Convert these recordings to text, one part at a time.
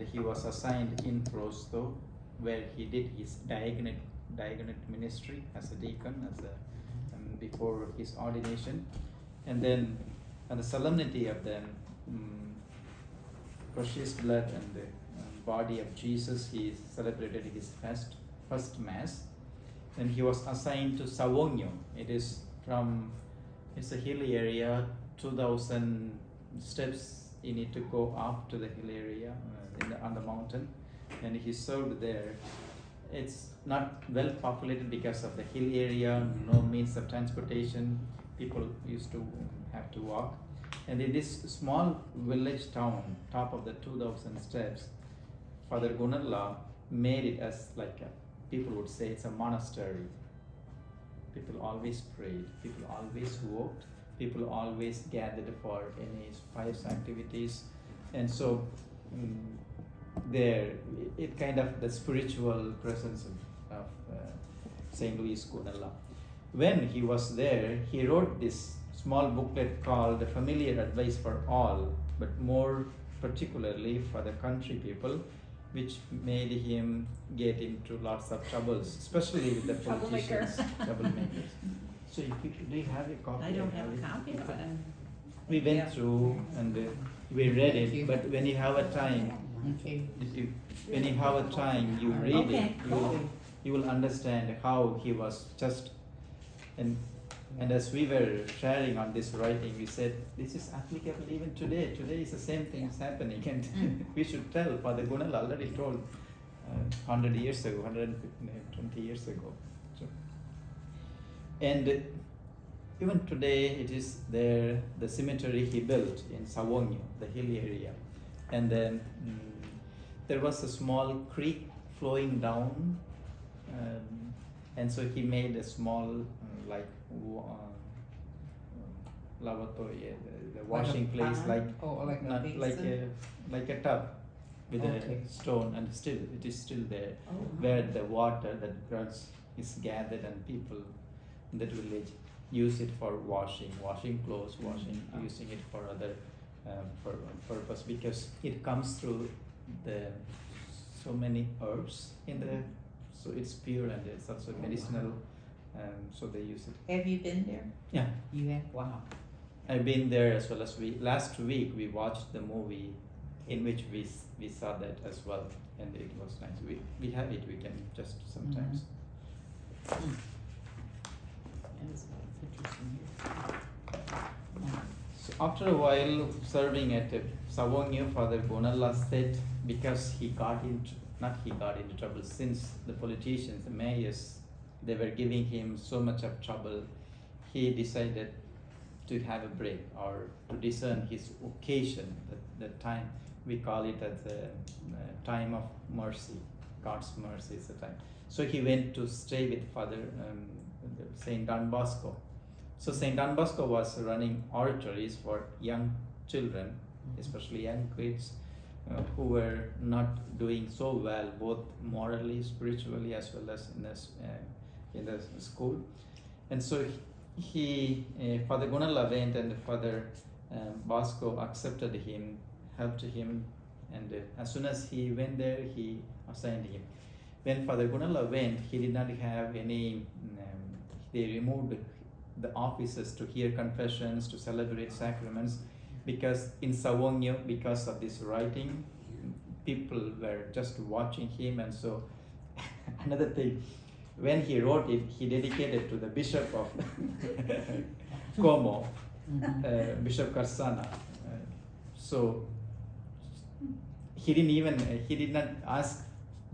and he was assigned in Prosto, where he did his diaconate ministry as a deacon, before his ordination. And then on the solemnity of the precious blood and the body of Jesus, he celebrated his first mass. And he was assigned to Savogno. It's a hilly area, 2,000 steps you need to go up to the hill area on the mountain, and he served there. It's not well populated because of the hill area, no means of transportation. People used to have to walk. And in this small village town, top of the 2,000 steps, Father Guanella made it as people would say it's a monastery. People always prayed, people always walked, people always gathered for any pious activities. And so there, it kind of the spiritual presence of Saint Louis Guanella. When he was there, he wrote this small booklet called The Familiar Advice for All, but more particularly for the country people, which made him get into lots of troubles, especially with the politicians, troublemakers. So do you have a copy? I don't have a copy of it. We went through and we read it, but when you have a time, when you have a time, you read it, you will understand how he was just, and as we were sharing on this writing, we said, this is applicable even today. Today is the same things happening, and we should tell. Father Guanella already told 100 years ago, 120 years ago. So, and even today, it is there, the cemetery he built in Savogno, the hilly area. And then there was a small creek flowing down, and so he made a small lavatory, the washing place, like a tub with a stone, and still it is still there, where the water that grows is gathered, and people in that village use it for washing clothes, using it for other purpose, because it comes through so many herbs so it's pure and it's also medicinal. So they use it. Have you been there? Yeah. You have? Wow. I've been there, as well as last week we watched the movie in which we saw that as well, and it was nice. We have it, we can just sometimes. Mm-hmm. There's a lot of pictures in here. So after a while serving at Savogno, Father Guanella said, because he got into trouble, since the politicians, the mayors, they were giving him so much of trouble, he decided to have a break, or to discern his occasion, the time. We call it as a time of mercy. God's mercy is the time. So he went to stay with Father Saint Don Bosco. So Saint Don Bosco was running oratories for young children, especially young kids, who were not doing so well, both morally, spiritually, as well as in the school. And so Father Guanella went, and Father Bosco accepted him, helped him, and as soon as he went there, he assigned him. When Father Guanella went, he did not have any, they removed the offices to hear confessions, to celebrate sacraments, because in Savogno, because of this writing, people were just watching him. And so another thing, when he wrote it, he dedicated to the Bishop of Como, Bishop Carsana. So he did not ask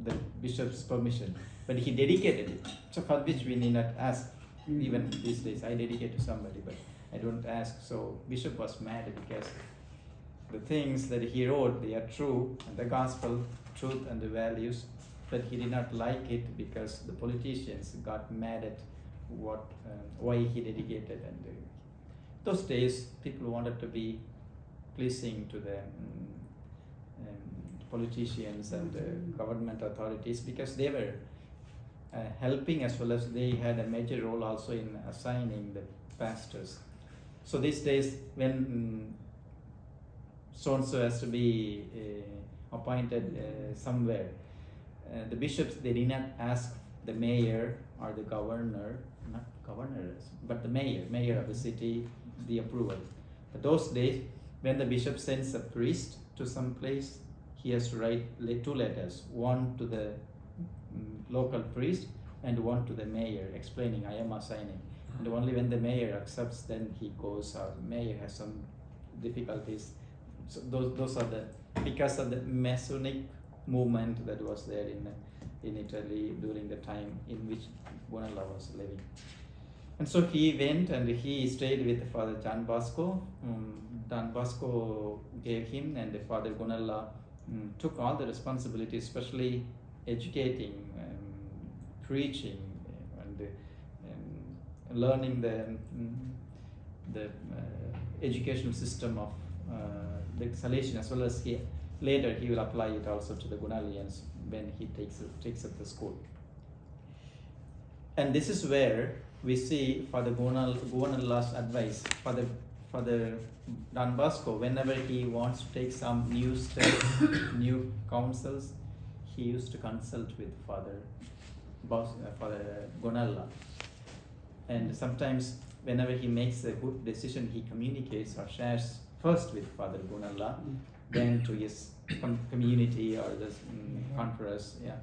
the bishop's permission, but he dedicated it. So for which we need not ask. Even these days, I dedicate to somebody, but I don't ask. So Bishop was mad because the things that he wrote, they are true, and the gospel, truth and the values, but he did not like it because the politicians got mad at why he dedicated. And those days, people wanted to be pleasing to the politicians and government authorities, because they were helping, as well as they had a major role also in assigning the pastors. So these days, when so-and-so has to be appointed somewhere. The bishops, they did not ask the mayor or the governor, not governors, but the mayor of the city, the approval. But those days, when the bishop sends a priest to some place, he has to write two letters, one to the local priest and one to the mayor, explaining I am assigning. And only when the mayor accepts, then he goes, or the mayor has some difficulties. So those are the, because of the Masonic movement that was there in Italy during the time in which Guanella was living. And so he went and he stayed with Father John Bosco. Don Bosco gave him, and Father Guanella took all the responsibility, especially educating, preaching, and learning the educational system of the Salesian, as well as later he will apply it also to the Guanellians when he takes up the school. And this is where we see Father Guanella's advice. Father Don Bosco, whenever he wants to take some new steps, new counsels, he used to consult with Father Guanella. And sometimes whenever he makes a good decision, he communicates or shares first with Father Guanella, then to his community or the conference. Yeah.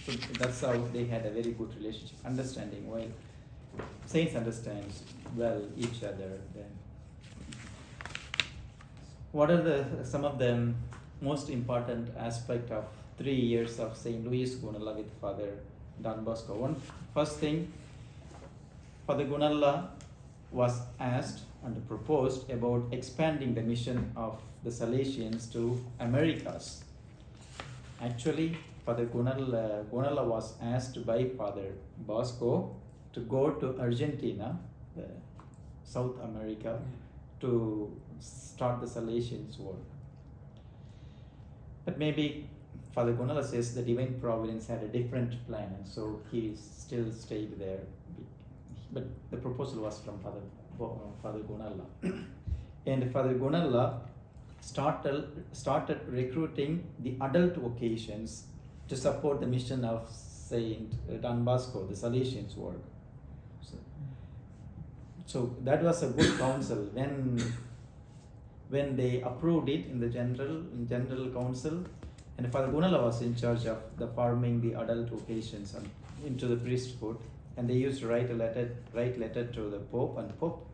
So that's how they had a very good relationship, understanding well. Saints understands well each other. Then, what are some of the most important aspect of 3 years of Saint Louis Guanella with Father Don Bosco? First thing, Father Guanella was asked and proposed about expanding the mission of the Salesians to Americas. Actually, Father Guanella was asked by Father Bosco to go to Argentina, South America, to start the Salesians' work. But maybe Father Guanella says the divine providence had a different plan, and so he still stayed there. But the proposal was from Father Guanella. And Father Guanella started recruiting the adult vocations to support the mission of Saint Don Bosco, the Salesians' work. So that was a good counsel. When they approved it in the general council, and Father Guanella was in charge of the forming the adult vocations into the priesthood, and they used to write letter to the Pope, and Pope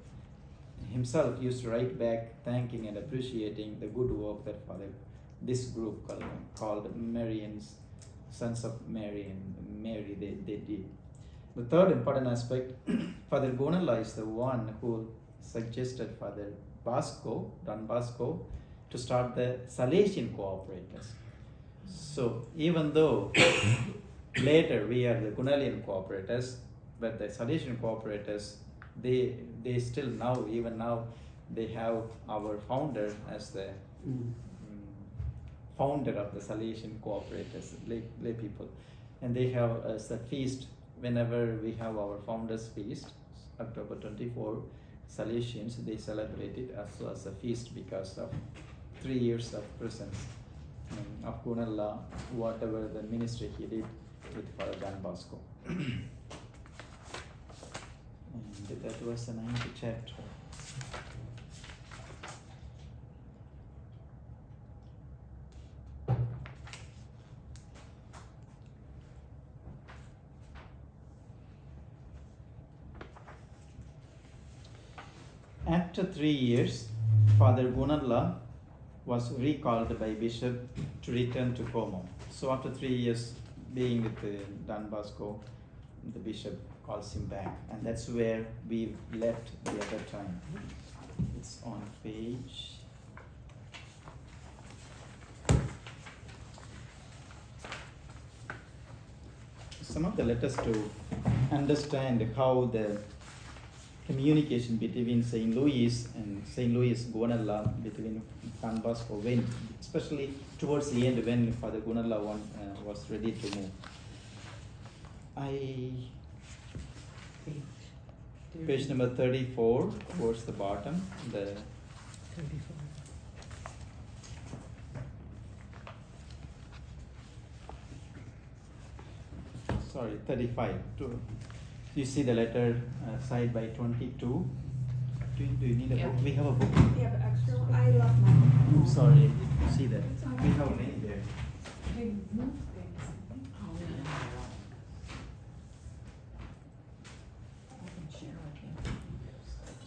himself used to write back thanking and appreciating the good work that this group called Marians, Sons of Mary and Mary, they did. The third important aspect, Father Guanella is the one who suggested Father Don Bosco, to start the Salesian Cooperators. So even though later we are the Guanellian Cooperators, but the Salesian Cooperators, they still even now, they have our founder as the founder of the Salesian Cooperators, lay people. And they have as a feast, whenever we have our founders feast, October 24, Salesians, they celebrate it as a feast because of 3 years of presence of Guanella, whatever the ministry he did with Father Don Bosco. And that was the 9th chapter. After 3 years, Father Guanella was recalled by Bishop to return to Como. So after 3 years being with Don Bosco, the Bishop calls him back, and that's where we left the other time. It's on page. Some of the letters to understand how the communication between Saint Louis and Saint Louis Guanella, between Don Bosco went, especially towards the end when Father Guanella was ready to move. Page number 34, towards the bottom, the 34. sorry, 35. You see the letter side by 22. Do you need a Yeah. book? We have a book. You have an extra one? I love mine. I'm sorry. See that? We have a name there. They move things. Oh, yeah. I can share with you,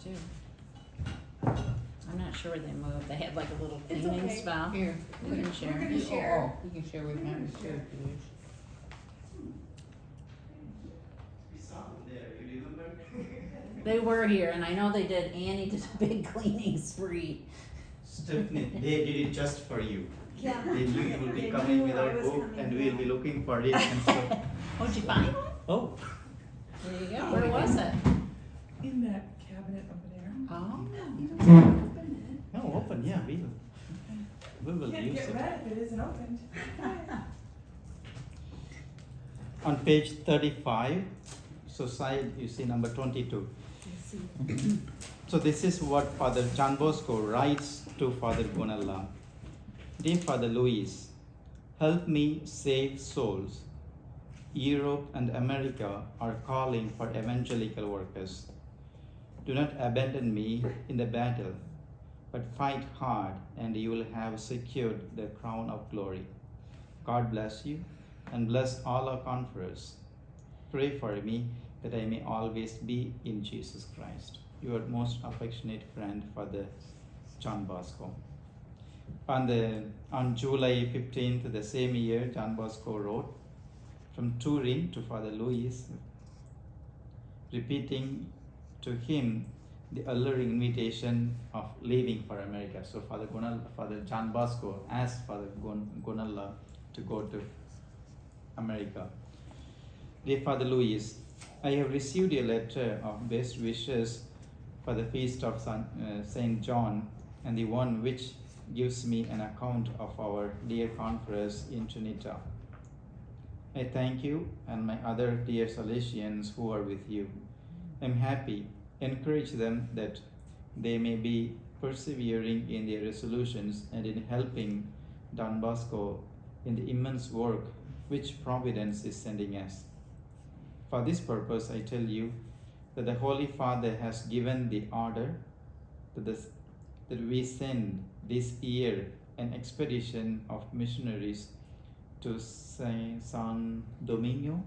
too. I'm not sure they moved, they had like a little It's cleaning okay. spell. Here, We can share. We're gonna share. Oh, you can share with mine too, if you wish. We saw them there. You remember? They were here, and I know they did, Annie did a big cleaning spree. Stephanie, they did it just for you. Yeah. They knew you will be They coming knew with I our was book, coming, and yeah. we'll be looking for it. And so, Oh, did you find one? oh, There you go, where was it? In that cabinet over there. Oh. no, open. Yeah, we will Can't use get it. red if it isn't opened. On page 35, so side you see number 22. So this is what Father John Bosco writes to Father Guanella. Dear Father Luis, help me save souls. Europe and America are calling for evangelical workers. Do not abandon me in the battle, but fight hard and you will have secured the crown of glory. God bless you and bless all our conferers. Pray for me that I may always be in Jesus Christ. Your most affectionate friend, Father John Bosco. On July 15th, the same year, John Bosco wrote from Turin to Father Luis, repeating to him the alluring invitation of leaving for America. So Father John Bosco asked Father Guanella to go to America. Dear Father Luis, I have received a letter of best wishes for the feast of Saint John, and the one which gives me an account of our dear conference in Trinita. I thank you and my other dear Salesians who are with you. I am happy. Encourage them that they may be persevering in their resolutions and in helping Don Bosco in the immense work which Providence is sending us. For this purpose, I tell you that the Holy Father has given the order that we send this year an expedition of missionaries to San Domingo,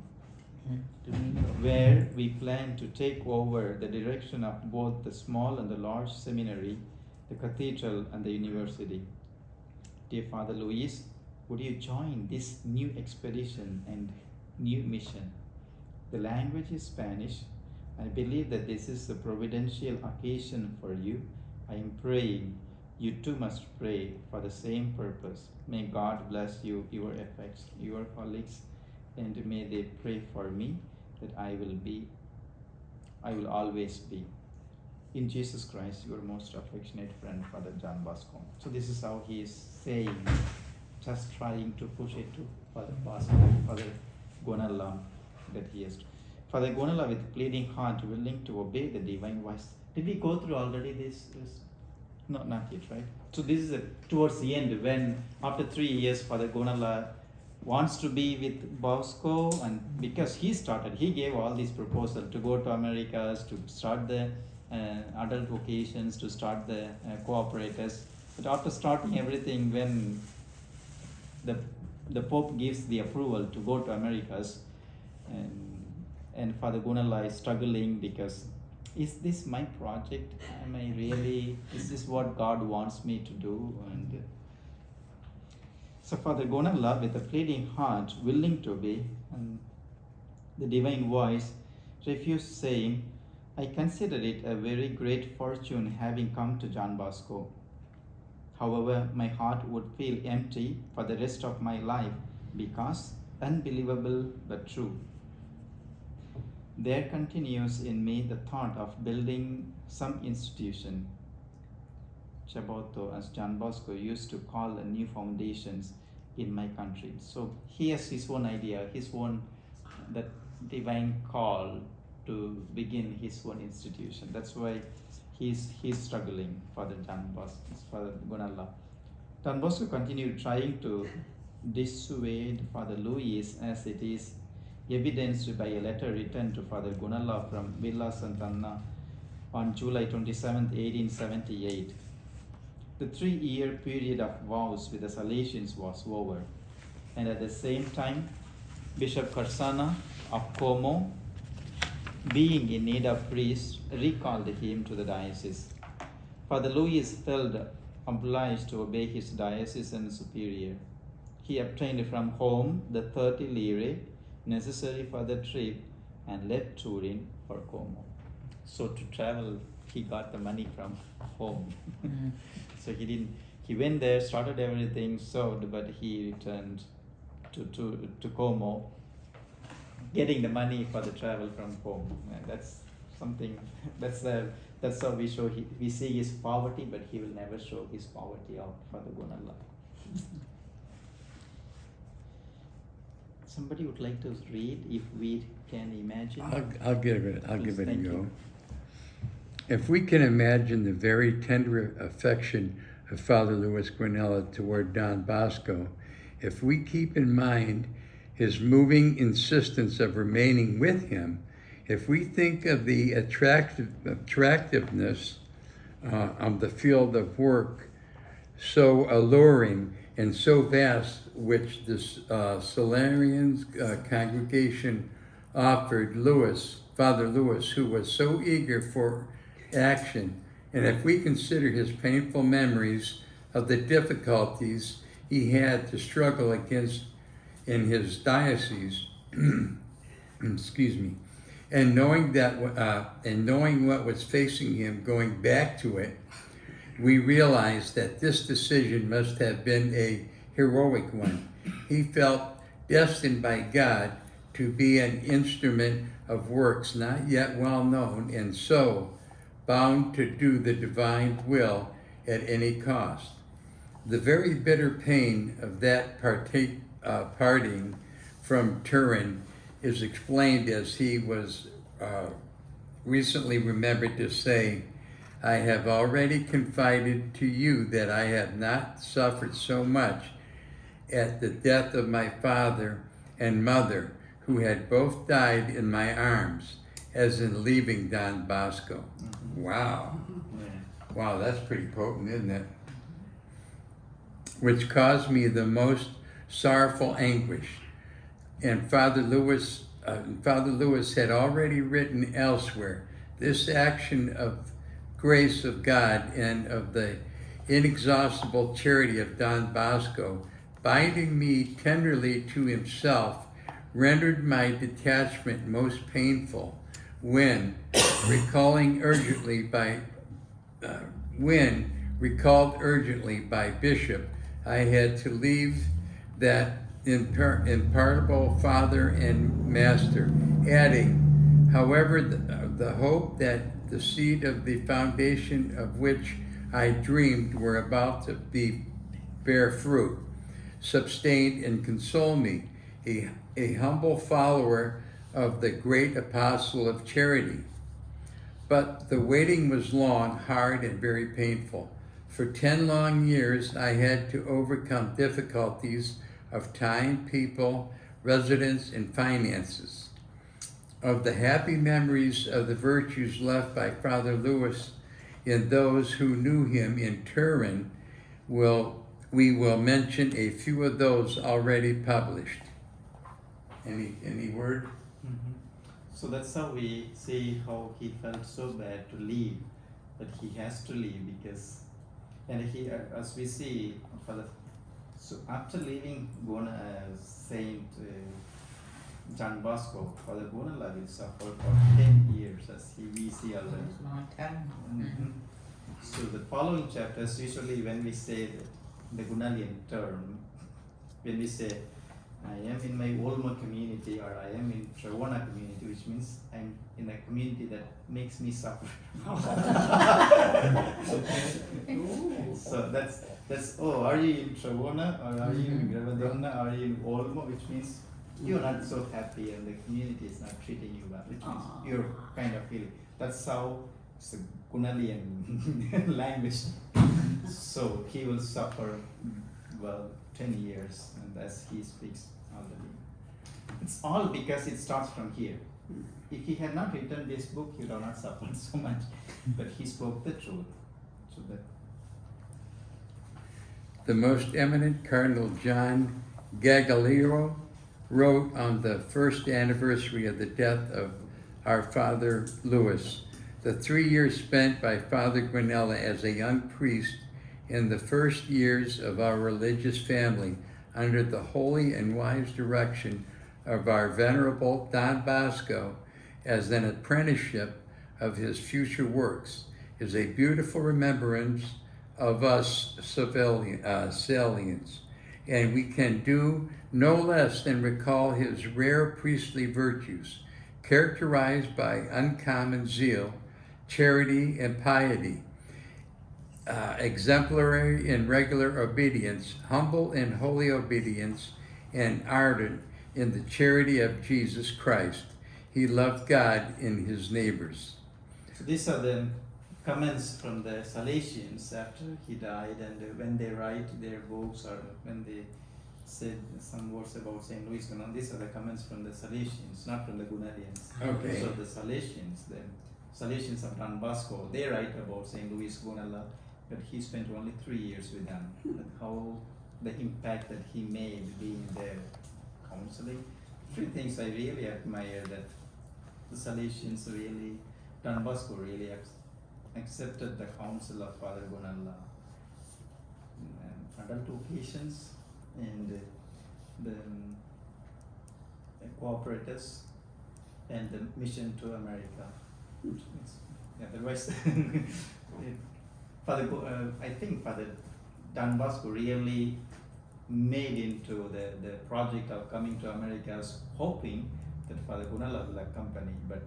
where we plan to take over the direction of both the small and the large seminary, the cathedral and the university. Dear Father Luis, would you join this new expedition and new mission? The language is Spanish. I believe that this is a providential occasion for you. I am praying. You too must pray for the same purpose. May God bless you, your effects, your colleagues, and may they pray for me that I will always be. In Jesus Christ, your most affectionate friend, Father John Bosco. So this is how he is saying, just trying to push it to Father Bosco, Father Guanella, that he is. Father Guanella, with pleading heart, willing to obey the divine voice. Did we go through already this? No, not yet, right? So this is towards the end when, after 3 years, Father Guanella wants to be with Bosco, and because he gave all these proposals to go to Americas, to start the adult vocations, to start the cooperators. But after starting everything, when the Pope gives the approval to go to Americas, and Father Guanella is struggling because, is this my project? Am I really, is this what God wants me to do? And so Father Guanella, with a pleading heart, willing to obey, and the divine voice refused, saying, I consider it a very great fortune having come to John Bosco. However, my heart would feel empty for the rest of my life because, unbelievable but true, there continues in me the thought of building some institution, Chaboto, as John Bosco used to call the new foundations in my country. So he has his own idea, his own that divine call to begin his own institution. That's why he's struggling, Father John Bosco, Father Guanella. John Bosco continued trying to dissuade Father Luis, as it is evidenced by a letter written to Father Guanella from Villa Sant'Anna on July 27, 1878. The 3-year period of vows with the Salesians was over, and at the same time, Bishop Carsana of Como, being in need of priests, recalled him to the diocese. Father Louis felt obliged to obey his diocesan superior. He obtained from home the 30 lire necessary for the trip and left Turin for Como. So to travel, he got the money from home. Mm. So he went there, started everything, sewed, but he returned to Como, getting the money for the travel from home. And that's something, that's how we see his poverty, but he will never show his poverty out for the Guanella. Somebody would like to read, if we can imagine. I'll give it Please, a thank go. you. If we can imagine the very tender affection of Father Louis Guanella toward Don Bosco, if we keep in mind his moving insistence of remaining with him, if we think of the attractiveness of the field of work so alluring and so vast, which the Salesian congregation offered Father Louis, who was so eager for action, and if we consider his painful memories of the difficulties he had to struggle against in his diocese, excuse me, and knowing what was facing him going back to it, we realize that this decision must have been a heroic one. He felt destined by God to be an instrument of works not yet well known, and so bound to do the divine will at any cost. The very bitter pain of that parting from Turin is explained as he was recently remembered to say, "I have already confided to you that I have not suffered so much at the death of my father and mother, who had both died in my arms, as in leaving Don Bosco." Wow. Yeah. Wow, that's pretty potent, isn't it? Which caused me the most sorrowful anguish. And Father Louis had already written elsewhere, this action of grace of God and of the inexhaustible charity of Don Bosco, binding me tenderly to himself, rendered my detachment most painful when, recalled urgently by Bishop, I had to leave that impartible Father and Master, adding, however, the hope that the seed of the foundation of which I dreamed were about to bear fruit, sustained and console me, a humble follower of the great apostle of charity. But the waiting was long, hard, and very painful. For 10 long years, I had to overcome difficulties of time, people, residence, and finances. Of the happy memories of the virtues left by Father Louis in those who knew him in Turin, we will mention a few of those already published. Any word? Mm-hmm. So that's how we see how he felt so bad to leave, but he has to leave because, and he, as we see, so after leaving Saint John Bosco, Father Guanella will suffer for 10 years, as we see already. It's a long time. Mm-hmm. So the following chapters, usually when we say the Guanellian term, when we say, I am in my Olmo community or I am in Trevona community, which means I'm in a community that makes me suffer. So that's are you in Trevona or are you in Gravadonna or are you in Olmo, which means you're not so happy and the community is not treating you well, which means you're kind of feeling. That's how it's a Guanellian language. So he will suffer 10 years, and as he speaks already. It's all because it starts from here. If he had not written this book, he would have not suffered so much. But he spoke the truth. So that The most eminent Cardinal John Gagliardo wrote on the first anniversary of the death of our Father Louis, the 3 years spent by Father Guanella as a young priest in the first years of our religious family under the holy and wise direction of our venerable Don Bosco as an apprenticeship of his future works is a beautiful remembrance of us Salians, and we can do no less than recall his rare priestly virtues, characterized by uncommon zeal, charity, and piety, exemplary in regular obedience, humble in holy obedience, and ardent in the charity of Jesus Christ. He loved God and his neighbors. So these are the comments from the Salesians after he died, and when they write their books or when they said some words about St. Louis Guanella, these are the comments from the Salesians, not from the Guanellians. Okay. So the Salesians of Don Bosco, they write about St. Louis Guanella, but he spent only 3 years with them. But how the impact that he made being there counseling. 3 things I really admire, that the Salesians really, Don Bosco really accepted the counsel of Father Guanella on adult occasions, and the Cooperators and the mission to America. Otherwise, I think Father Don Bosco really made into the project of coming to America, hoping that Father Guanella will accompany, but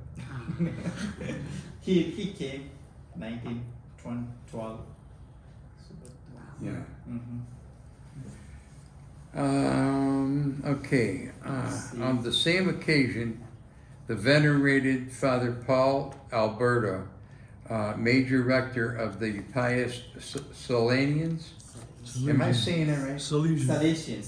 he came 1912. So that, Yeah. mhm. Okay. On the same occasion, the venerated Father Paul Alberto, major rector of the pious Salesians. Am I saying it right? Salesian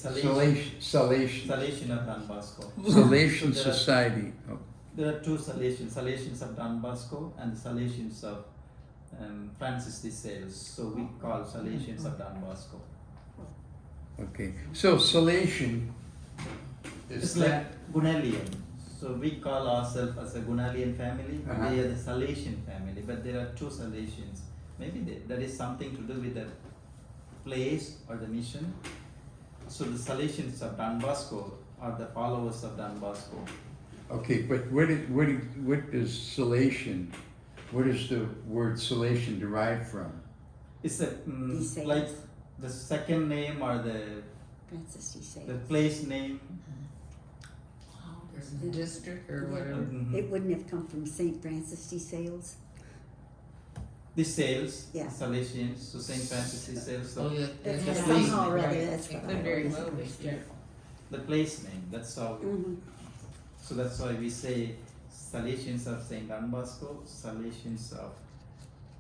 Salesian of Don Bosco. Salesian So there are- Society. Oh, There are 2 Salesians of Don Bosco and the Salesians of Francis de Sales. So we call Salesians of Don Bosco. okay. So Salesian It's is like Guanellian. So we call ourselves as a Guanellian family. Uh-huh. They are the Salesian family, but there are 2 Salesians. Maybe that is something to do with the place or the mission. So the Salesians of Don Bosco are the followers of Don Bosco. Okay, but what is Salesian? What is the word Salesian derived from? It's a De Sales. like the second name or the Francis de Sales. place name. The district or whatever. Mhm. It wouldn't have come from St. Francis de Sales. The Sales, Yeah. Salesians, so St. Francis de Sales. So Oh, yeah. That's the what place somehow or name, other, Right. that's It what could I very always well be, understood. yeah. the place name. That's how. Mhm. So that's why we say Salesians of St. Don Bosco, Salesians of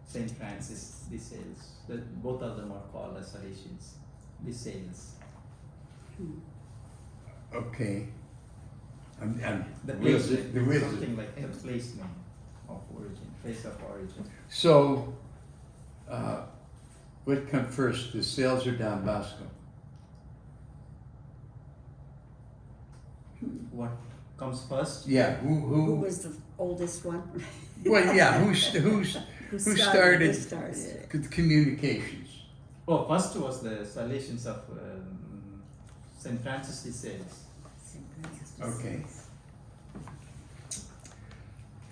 St. Francis de Sales. That both of them are called as Salesians, de Sales. Okay. The Where's place it- name, where's it? something like the place name of origin, place of origin. So, what comes first, the Sales or Don Bosco? What comes first? Yeah, Who who? was the oldest one? Well, yeah, who started Who started it? communications? Oh, first was the Salesians of St. Francis de Sales. St. Francis de Okay. Sales.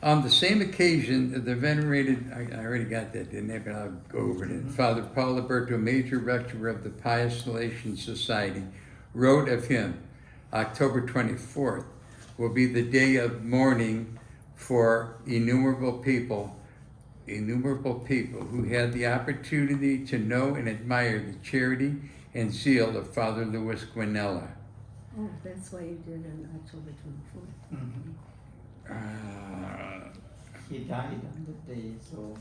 On the same occasion, the venerated, I already got that, didn't I? But I'll go over it. Father Paul Alberto, major rector of the Pious Salesian Society, wrote of him, October 24th will be the day of mourning for innumerable people who had the opportunity to know and admire the charity and zeal of Father Louis Guanella. Oh, that's why you did it on October 24th. He died on the day, so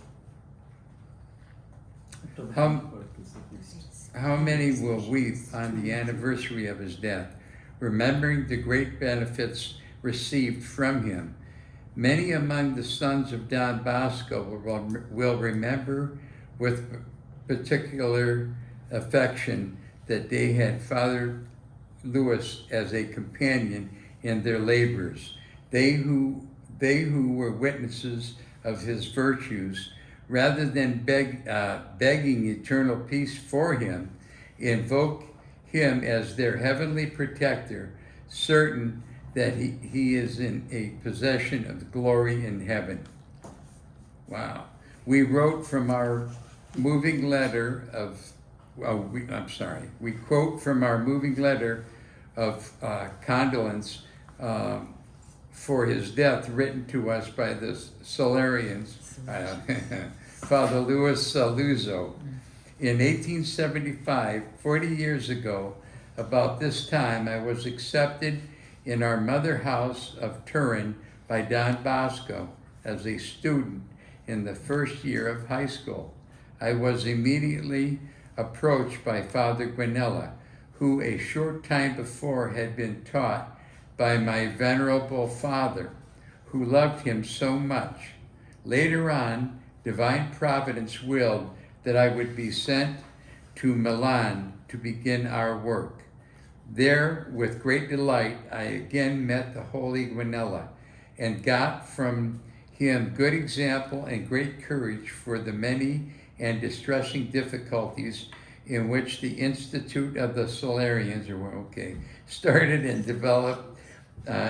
October How- 24th is the feast. How many will weep on the anniversary of his death, remembering the great benefits received from him. Many among the sons of Don Bosco will remember with particular affection that they had Father Louis as a companion in their labors. They who were witnesses of his virtues, rather than begging eternal peace for him, invoke him as their heavenly protector, certain that he is in a possession of glory in heaven. Wow. We wrote from our moving letter of, we quote from our moving letter of condolence for his death, written to us by the Salarians, Father Louis Saluzzo. In 1875, 40 years ago, about this time, I was accepted in our mother house of Turin by Don Bosco as a student in the first year of high school. I was immediately approached by Father Guanella, who a short time before had been taught by my venerable father, who loved him so much. Later on, divine providence willed that I would be sent to Milan to begin our work. There, with great delight, I again met the holy Guanella and got from him good example and great courage for the many and distressing difficulties in which the Institute of the Salarians started and developed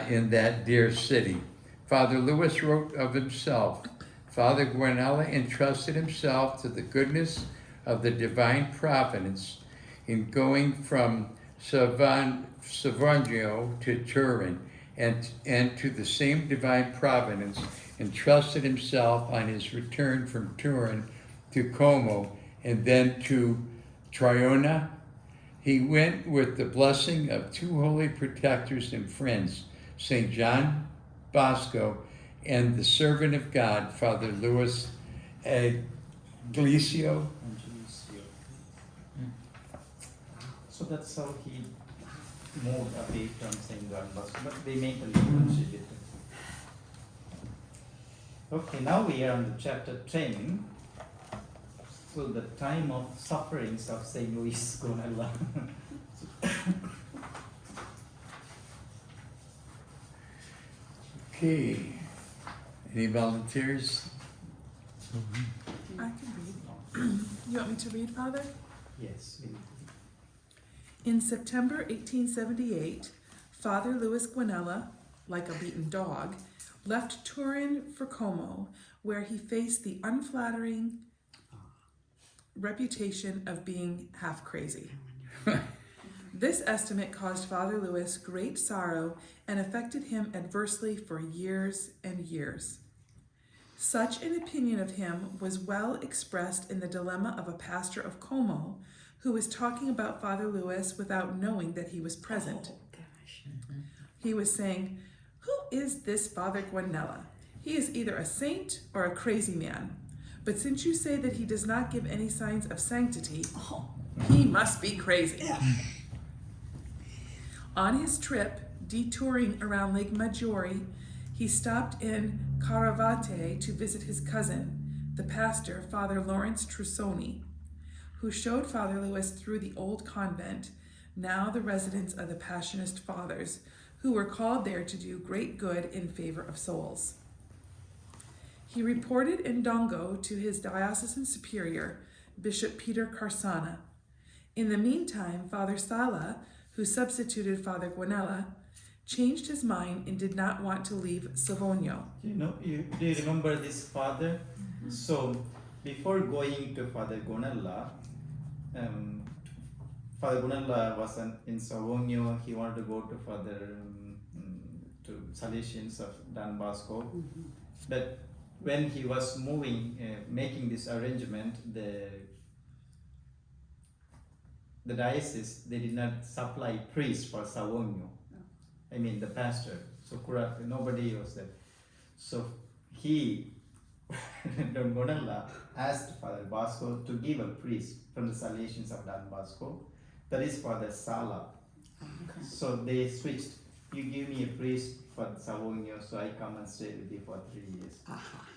in that dear city. Father Louis wrote of himself, Father Guanella entrusted himself to the goodness of the divine providence in going from Savogno to Turin, and to the same divine providence entrusted himself on his return from Turin to Como and then to Triona. He went with the blessing of two holy protectors and friends, St. John Bosco and the servant of God, Father Louis Aglicio. So that's how he moved away from St. John Bosco, but they make a relationship with him. Okay, now we are on the chapter 10. So the time of sufferings of St. Louis Guanella. Okay, any volunteers? I can read. You want me to read, Father? Yes. In September 1878, Father Louis Guanella, like a beaten dog, left Turin for Como, where he faced the unflattering reputation of being half crazy. This estimate caused Father Louis great sorrow and affected him adversely for years and years. Such an opinion of him was well expressed in the dilemma of a pastor of Como who was talking about Father Louis without knowing that he was present. Oh, gosh. He was saying, "Who is this Father Guanella? He is either a saint or a crazy man. But since you say that he does not give any signs of sanctity, he must be crazy." On his trip, detouring around Lake Maggiore, he stopped in Caravate to visit his cousin, the pastor, Father Lawrence Trussoni, who showed Father Louis through the old convent, now the residence of the Passionist Fathers, who were called there to do great good in favor of souls. He reported in Dongo to his diocesan superior, Bishop Peter Carsana. In the meantime, Father Sala, who substituted Father Guanella, changed his mind and did not want to leave Savogno. Do you remember this father? Mm-hmm. So before going to Father Guanella, Father Guanella was in Savogno. He wanted to go to to Salesians of Don Bosco, but when he was making this arrangement, the diocese, they did not supply priests for Savogno. I mean the pastor. So nobody was there. So he, Don Guanella, asked Father Bosco to give a priest from the Salesians of Don Bosco. That is Father Sala. Okay. So they switched. You give me a priest for Savogno, so I come and stay with you for 3 years.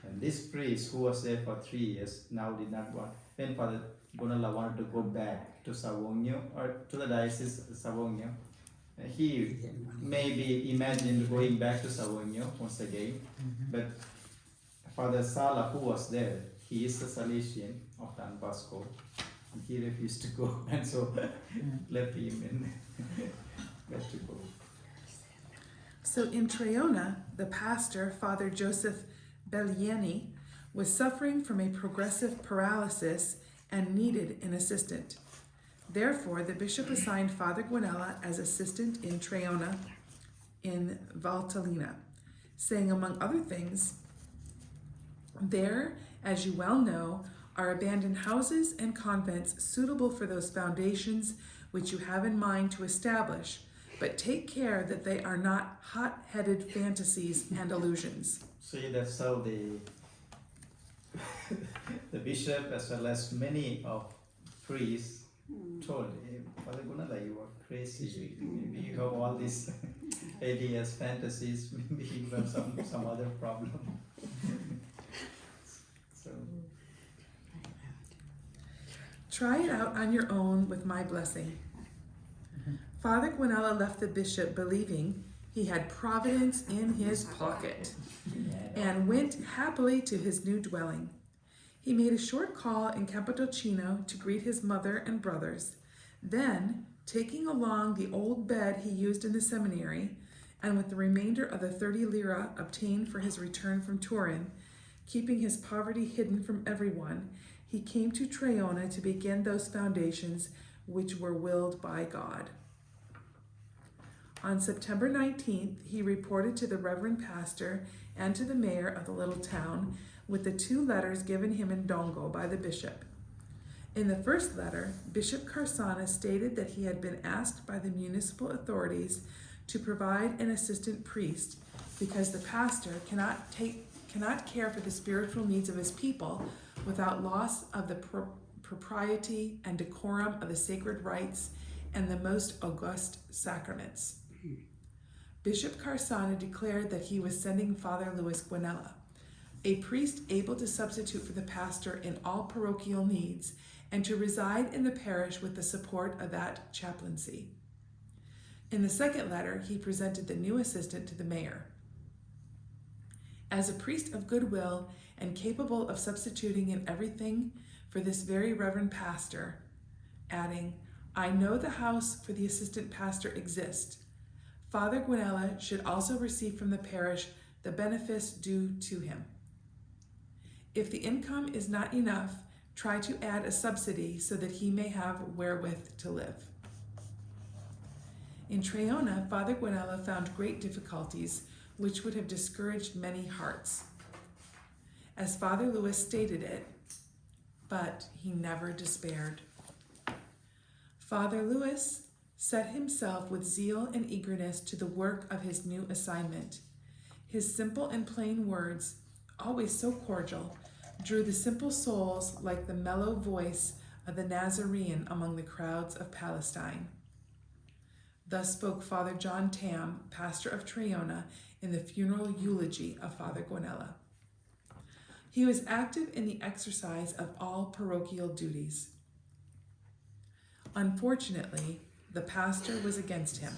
And this priest who was there for 3 years now did not want. When Father Guanella wanted to go back to Savogno or to the diocese of Savogno, he maybe imagined going back to Savogno once again. But Father Sala, who was there, he is a Salesian of Don Bosco, and he refused to go, and so left him in where to go. So in Treona, the pastor, Father Joseph Bellieni, was suffering from a progressive paralysis and needed an assistant. Therefore, the bishop assigned Father Guanella as assistant in Treona in Valtellina, saying, among other things, there, as you well know, are abandoned houses and convents suitable for those foundations which you have in mind to establish, but take care that they are not hot-headed fantasies and illusions. See, that's how the bishop as well as many of priests told him, Father Guanella, you are crazy. Maybe you have all these ideas, fantasies, maybe you have some other problem. So Try it out on your own with my blessing. Father Guanella left the bishop believing he had providence in his pocket and went happily to his new dwelling. He made a short call in Cappuccino to greet his mother and brothers. Then, taking along the old bed he used in the seminary, and with the remainder of the 30 lira obtained for his return from Turin, keeping his poverty hidden from everyone, he came to Treona to begin those foundations which were willed by God. On September 19th, he reported to the Reverend Pastor and to the mayor of the little town with the 2 letters given him in Dongo by the bishop. In the first letter, Bishop Carsana stated that he had been asked by the municipal authorities to provide an assistant priest because the pastor cannot care for the spiritual needs of his people without loss of the propriety and decorum of the sacred rites and the most august sacraments. Bishop Carsana declared that he was sending Father Luis Guanella, a priest able to substitute for the pastor in all parochial needs and to reside in the parish with the support of that chaplaincy. In the second letter, he presented the new assistant to the mayor. As a priest of goodwill and capable of substituting in everything for this very reverend pastor, adding, I know the house for the assistant pastor exists. Father Guanella should also receive from the parish the benefice due to him. If the income is not enough, try to add a subsidy so that he may have wherewith to live. In Treona, Father Guanella found great difficulties which would have discouraged many hearts. As Father Louis stated it, but he never despaired. Father Louis set himself with zeal and eagerness to the work of his new assignment. His simple and plain words, always so cordial, drew the simple souls like the mellow voice of the Nazarene among the crowds of Palestine. Thus spoke Father John Tam, pastor of Treona, in the funeral eulogy of Father Guanella. He was active in the exercise of all parochial duties. Unfortunately, the pastor was against him.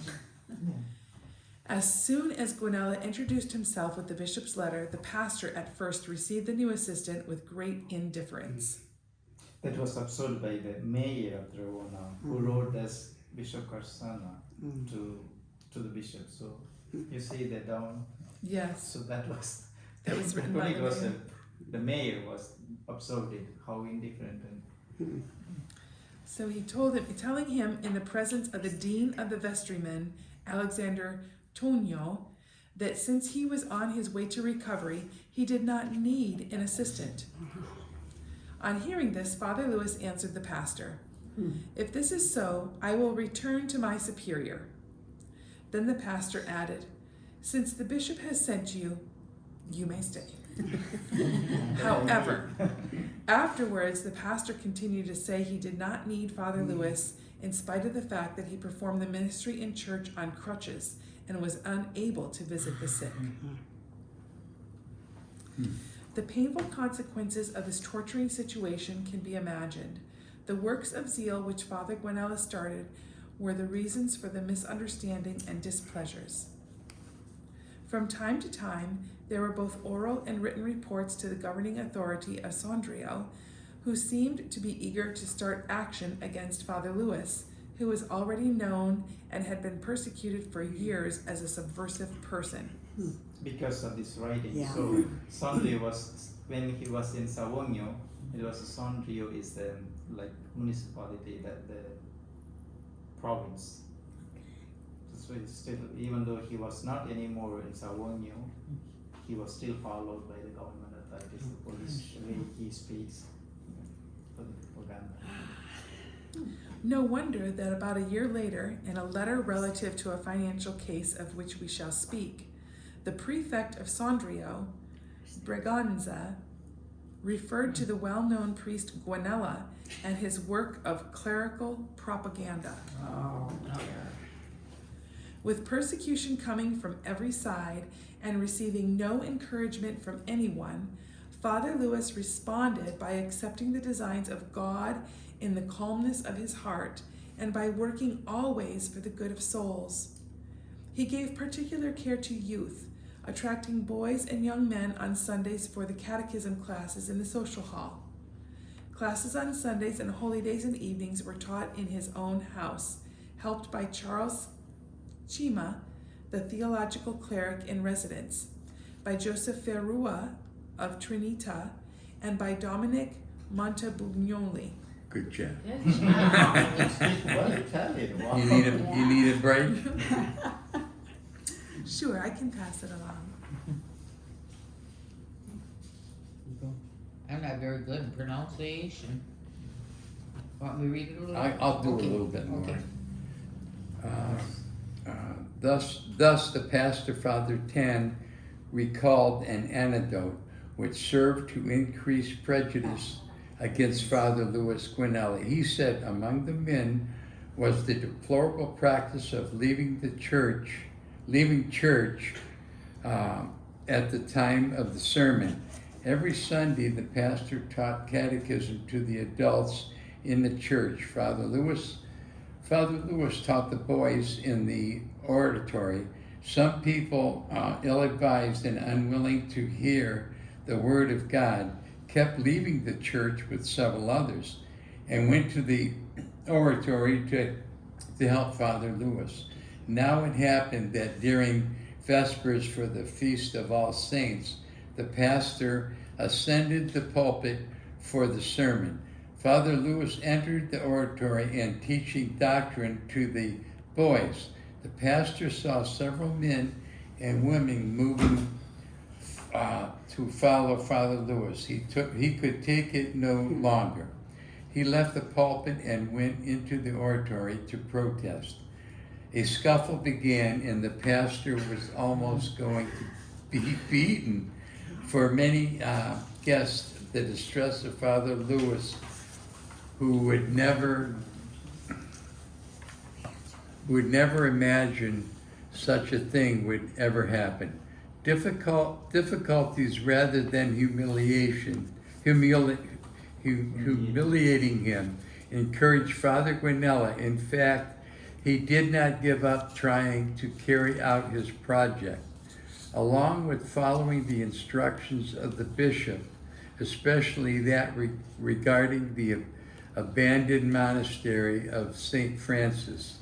As soon as Guanella introduced himself with the bishop's letter, the pastor at first received the new assistant with great indifference. that was absorbed by the mayor of Treona, who wrote as Bishop Carsana to the bishop. So you see that down. Yes, So that was written by the mayor. The mayor was absorbed in how indifferent and So he telling him in the presence of the dean of the vestrymen, Alexander Tonio, that since he was on his way to recovery, he did not need an assistant. On hearing this, Father Louis answered the pastor, "If this is so, I will return to my superior." Then the pastor added, "Since the bishop has sent you, you may stay." However, afterwards, the pastor continued to say he did not need Father Louis in spite of the fact that he performed the ministry in church on crutches and was unable to visit the sick. The painful consequences of his torturing situation can be imagined. The works of zeal which Father Guanella started were the reasons for the misunderstanding and displeasures. From time to time, there were both oral and written reports to the governing authority of Sondrio, who seemed to be eager to start action against Father Louis, who was already known and had been persecuted for years as a subversive person. Because of this writing. Yeah. So Sondrio was, when he was in Savogno, it was Sondrio is the like municipality, that the province. So it's still, even though he was not anymore in Savogno, he was still followed by the government authorities, the police, the way he speaks for the propaganda. No wonder that about a year later, in a letter relative to a financial case of which we shall speak, the prefect of Sondrio, Braganza, referred to the well-known priest Guanella and his work of clerical propaganda. Oh, dear. With persecution coming from every side and receiving no encouragement from anyone, Father Louis responded by accepting the designs of God in the calmness of his heart and by working always for the good of souls. He gave particular care to youth, attracting boys and young men on Sundays for the catechism classes in the social hall. Classes on Sundays and holy days and evenings were taught in his own house, helped by Charles Chima, the theological cleric in residence, by Joseph Ferrua of Trinita, and by Dominic Montebugnoli. Good job. Good job. You speak well Italian. Wow. You need a break? Sure, I can pass it along. I'm not very good in pronunciation. Want me to read it a little? I'll do Okay. a little bit more. Okay. Thus the pastor, Father Tan, recalled an anecdote which served to increase prejudice against Father Louis Guanella. He said among the men was the deplorable practice of leaving church at the time of the sermon. Every Sunday, the pastor taught catechism to the adults in the church. Father Louis taught the boys in the oratory. Some people, ill-advised and unwilling to hear the word of God, kept leaving the church with several others and went to the oratory to help Father Louis. Now it happened that during Vespers for the Feast of All Saints, the pastor ascended the pulpit for the sermon. Father Louis entered the oratory and teaching doctrine to the boys. The pastor saw several men and women moving to follow Father Louis. He could take it no longer. He left the pulpit and went into the oratory to protest. A scuffle began and the pastor was almost going to be beaten. For many guests, the distress of Father Louis, who would never imagine such a thing would ever happen. Difficulties rather than humiliating him encouraged Father Guanella. In fact, he did not give up trying to carry out his project. Along with following the instructions of the bishop, especially that regarding the abandoned monastery of St. Francis,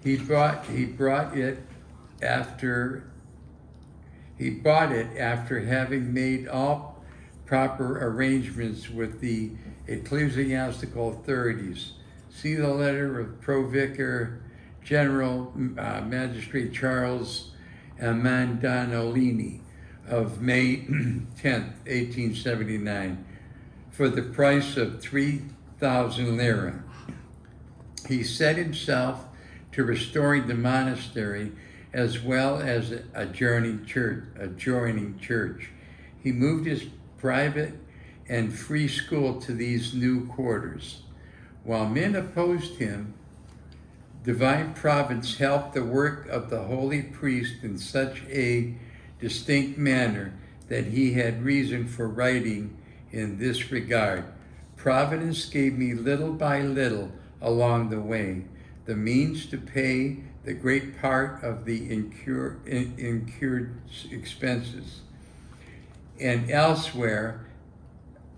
he bought it after having made all proper arrangements with the ecclesiastical authorities. See the letter of Pro-Vicar General Magistrate Charles Amandonolini of May 10th, 1879, for the price of 3,000 lira. He set himself to restoring the monastery as well as adjoining church. He moved his private and free school to these new quarters. While men opposed him, Divine providence helped the work of the holy priest in such a distinct manner that he had reason for writing in this regard. Providence gave me little by little along the way the means to pay the great part of the incurred expenses. And elsewhere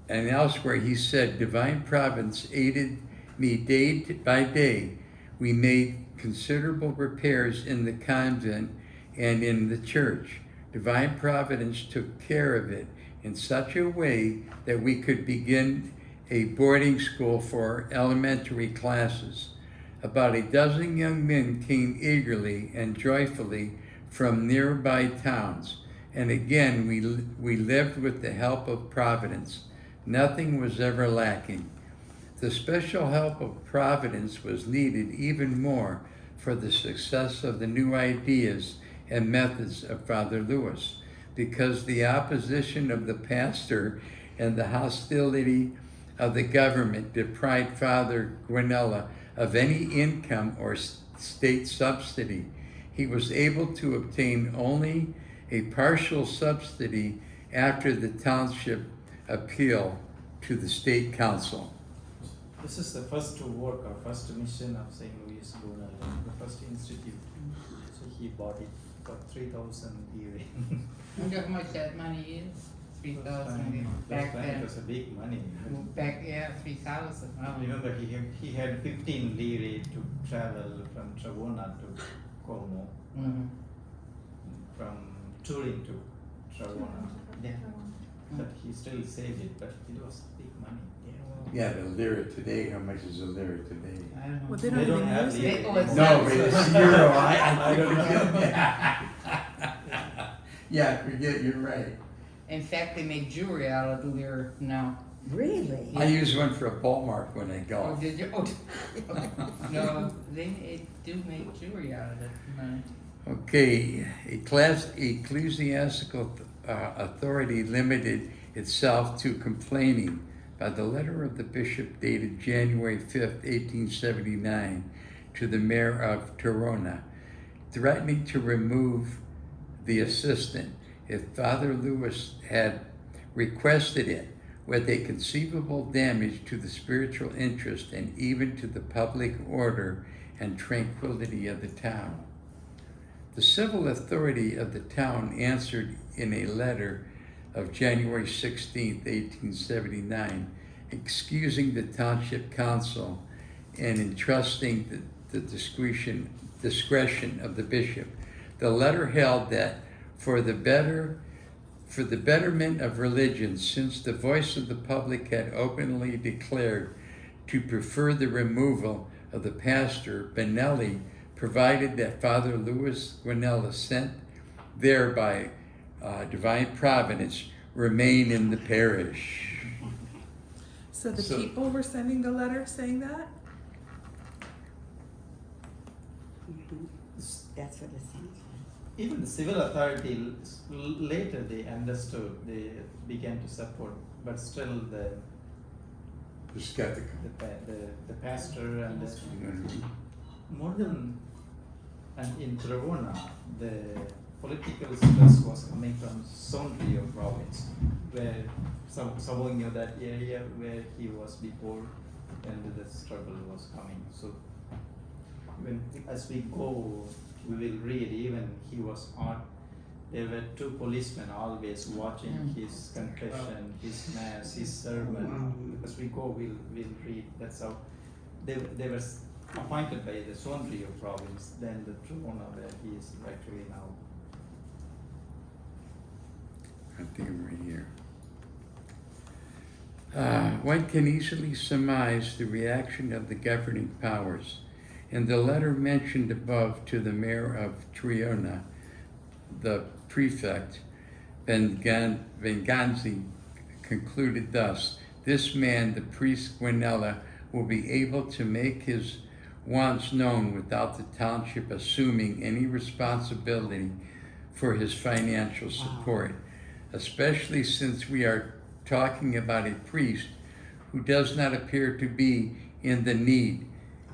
he said, divine providence aided me day by day. We made considerable repairs in the convent and in the church. Divine providence took care of it in such a way that we could begin a boarding school for elementary classes. About a dozen young men came eagerly and joyfully from nearby towns. And again, we lived with the help of providence. Nothing was ever lacking. The special help of providence was needed even more for the success of the new ideas and methods of Father Louis, because the opposition of the pastor and the hostility of the government deprived Father Guanella of any income or state subsidy. He was able to obtain only a partial subsidy after the township appeal to the state council. This is the first work or first mission of St. Louis Guanella, the first institute. So he bought it for 3,000 lire. Wonder how much that money is? 3,000 back Back then it then. was a big money. Back, yeah, 3,000. Wow. Remember, he had 15 lire to travel from Savona to Como, Mhm. from Turin to Savona. Yeah. But he still saved it, but it was big money. Yeah, the lira today, how much is a lira today? I don't know. Well, they They don't even have use lira it. Oh, it's No, not- but it's euro, I forget. Yeah, I forget, you're right. In fact, they make jewelry out of the lira now. Really? I use one for a ball mark when I Oh, golf. did you? Oh, no, they do make jewelry out of it. No. Okay, ecclesiastical authority limited itself to complaining by the letter of the bishop dated January 5th, 1879, to the mayor of Torona, threatening to remove the assistant if Father Louis had requested it, with a conceivable damage to the spiritual interest and even to the public order and tranquility of the town. The civil authority of the town answered in a letter of January 16, 1879, excusing the township council and entrusting the discretion of the bishop. The letter held that for the betterment of religion, since the voice of the public had openly declared to prefer the removal of the pastor, Benelli provided that Father Louis Guanella, sent there by divine providence, remain in the parish. So the So- people were sending the letter saying that? Mhm. That's what it sounds like. Even the civil authority later they understood, they began to support, but still the Skeptical. the pastor and more than, and in Trevona, the political stress was coming from Sondrio province, where Savogno, that area where he was before, and the struggle was coming. So when as we go, we will read. Even he was on. There were two policemen always watching his confession, his mass, his sermon. As we go, we'll read. That's how they were appointed by the Sondrio province, then the Trevona, where he is actually now. I think I'm right here. One can easily surmise the reaction of the governing powers. In the letter mentioned above to the mayor of Triona, the prefect, Venganzi, concluded thus: this man, the priest Guanella, will be able to make his wants known without the township assuming any responsibility for his financial support, especially since we are talking about a priest who does not appear to be in the need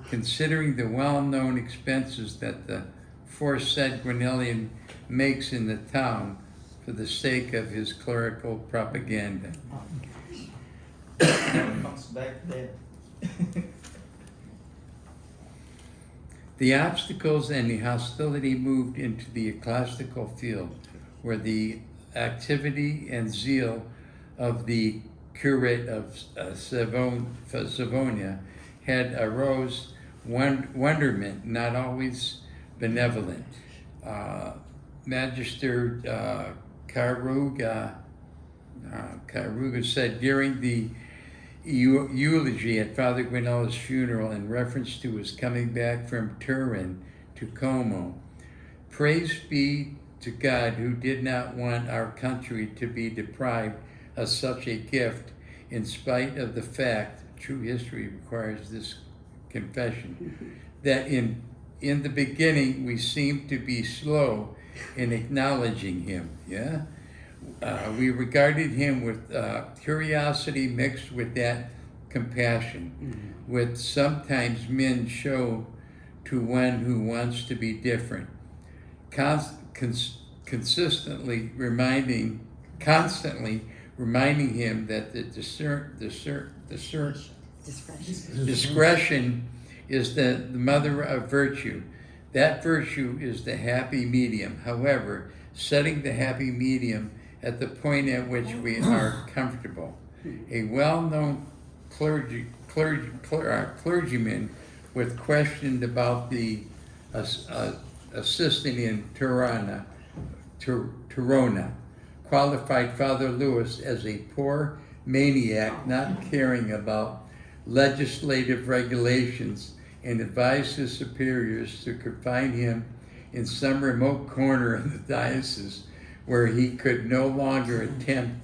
considering the well-known expenses that the aforesaid Guanellian makes in the town for the sake of his clerical propaganda. Comes back there. The obstacles and the hostility moved into the ecclesiastical field, where the activity and zeal of the curate of Savonia had aroused wonderment, not always benevolent. Magister Caruga said during the eulogy at Father Guanella's funeral in reference to his coming back from Turin to Como, "Praise be to God who did not want our country to be deprived of such a gift, in spite of the fact," true history requires this confession, "that in the beginning we seemed to be slow in acknowledging him." Yeah? We regarded him with curiosity mixed with that compassion, which sometimes men show to one who wants to be different, constantly reminding him that the discretion is the mother of virtue. That virtue is the happy medium. However, setting the happy medium at the point at which we are comfortable. A well-known clergyman with questioned about the assistant in Tirana, qualified Father Lewis as a poor maniac not caring about legislative regulations and advised his superiors to confine him in some remote corner of the diocese where he could no longer attempt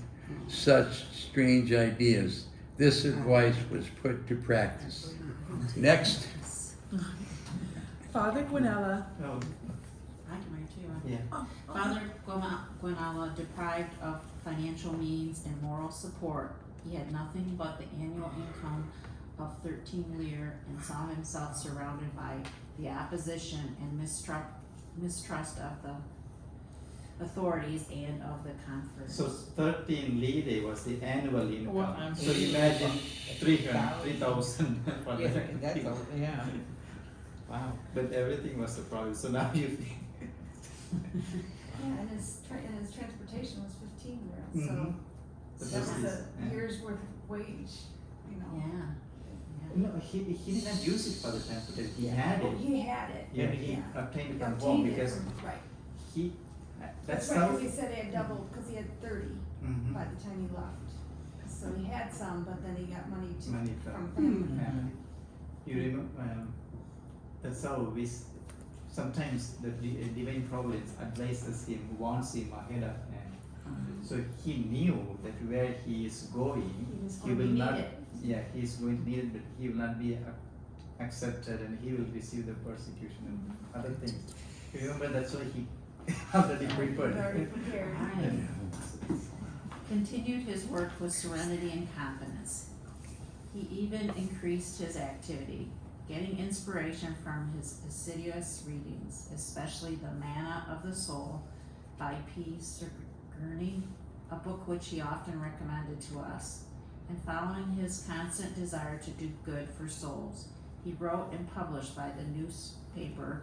such strange ideas. This advice was put to practice. Next. Father Guanella, Oh, I can read too. yeah. Father Guanella, deprived of financial means and moral support, he had nothing but the annual income of 13 lire and saw himself surrounded by the opposition and mistrust of the authorities and of the conference. So 13 lire was the annual income. Well, I'm so saying- imagine 3,000 for the That's a, yeah. Wow. But everything was a problem. So now you think. Yeah, and his transportation was 15 lira, so Mhm. But that this was is- a yeah. year's worth of wage, you know. Yeah. No, he didn't use it for the transportation. He had Oh, it. he had it. Yeah, he Yeah. obtained it He from home obtained it because from- right. he. That's right, how. because he said he had doubled, because he had 30 Mhm. by the time he left. So he had some, but then he got money Money from from- family. Yeah. You remember, that's how we, sometimes the divine providence advises him, warns him ahead of time. So he knew that where he is going, He was he going will to need not, it. yeah, he is going to need it, but he will not be accepted and he will receive the persecution and other things. Remember, that's why he already prepared. Already prepared. Right. Continued his work with serenity and confidence. He even increased his activity, getting inspiration from his assiduous readings, especially The Manna of the Soul by P. Gurney, a book which he often recommended to us. And following his constant desire to do good for souls, he wrote and published by the newspaper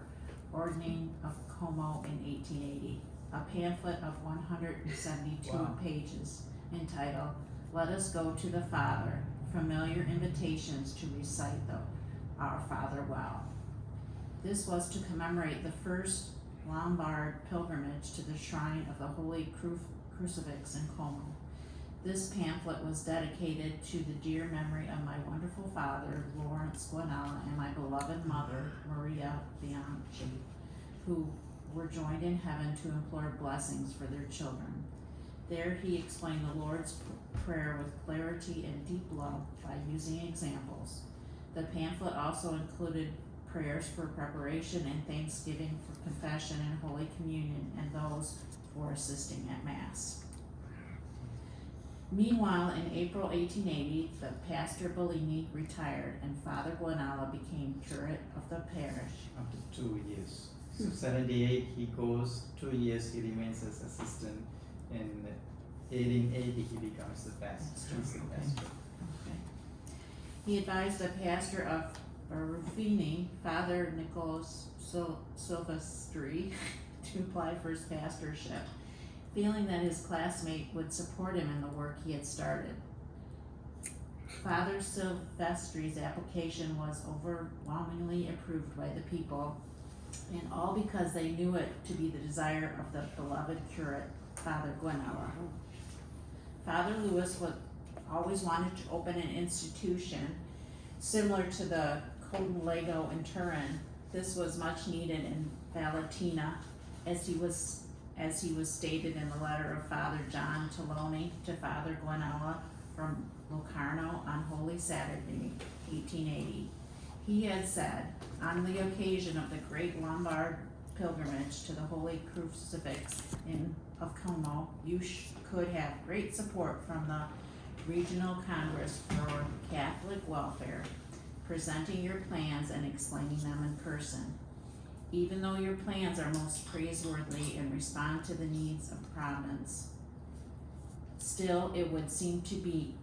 Ordning of Como in 1880, a pamphlet of 172 Wow. pages entitled, "Let Us Go to the Father, Familiar Invitations to Recite Our Father Well." This was to commemorate the first Lombard pilgrimage to the shrine of the Holy Crucifix in Como. This pamphlet was dedicated to the dear memory of my wonderful father, Lawrence Guanella, and my beloved mother, Maria Bianchi, who were joined in heaven to implore blessings for their children. There he explained the Lord's Prayer with clarity and deep love by using examples. The pamphlet also included prayers for preparation and thanksgiving for confession and Holy Communion and those for assisting at Mass. Meanwhile, in April 1880, the pastor Bellini retired and Father Guanella became curate of the parish. After 2 years. So 78 he goes, 2 years he remains as assistant. In 1880 he becomes the pastor. He's the pastor. Okay. He advised the pastor of Ruffini, Father Nicholas Silvestri, to apply for his pastorship, feeling that his classmate would support him in the work he had started. Father Silvestri's application was overwhelmingly approved by the people, and all because they knew it to be the desire of the beloved curate, Father Guanella. Father Lewis always wanted to open an institution similar to the Coden in Turin. This was much needed in Valentina, as he was stated in the letter of Father John Toloni to Father Guanella from Locarno on Holy Saturday, 1880. He had said, on the occasion of the great Lombard pilgrimage to the Holy Crucifix of Como, you could have great support from the Regional Congress for Catholic Welfare, presenting your plans and explaining them in person. Even though your plans are most praiseworthy and respond to the needs of Providence, still it would seem to me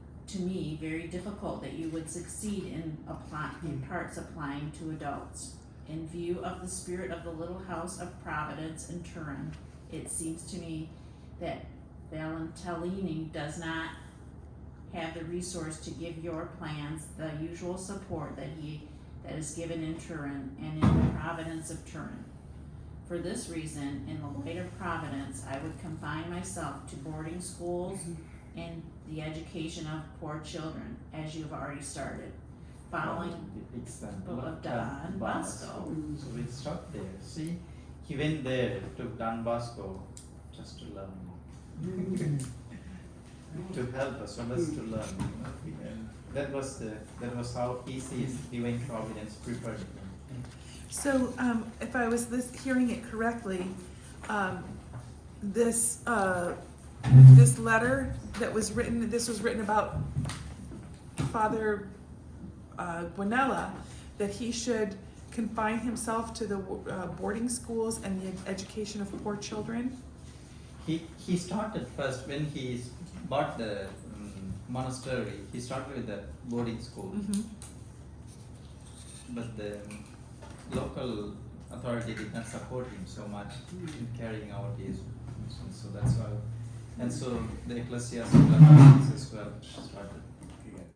very difficult that you would succeed in parts applying to adults. In view of the spirit of the little house of Providence in Turin, it seems to me that Valentellini does not have the resource to give your plans the usual support that is given in Turin and in the Providence of Turin. For this reason, in the light of Providence, I would confine myself to boarding schools and the education of poor children, as you have already started, following the example of Don Bosco. So we stop there. See, he went there to Don Bosco just to learn. To help us to learn. And that was how he sees divine providence prepared him. So, if I was hearing it correctly, this letter that was written, this was written about Father Guanella, that he should confine himself to the boarding schools and the education of poor children. He started first when he bought the monastery. He started with the boarding school, but the local authority did not support him so much in carrying out his mission. So that's why, and so the ecclesiastical authorities as well started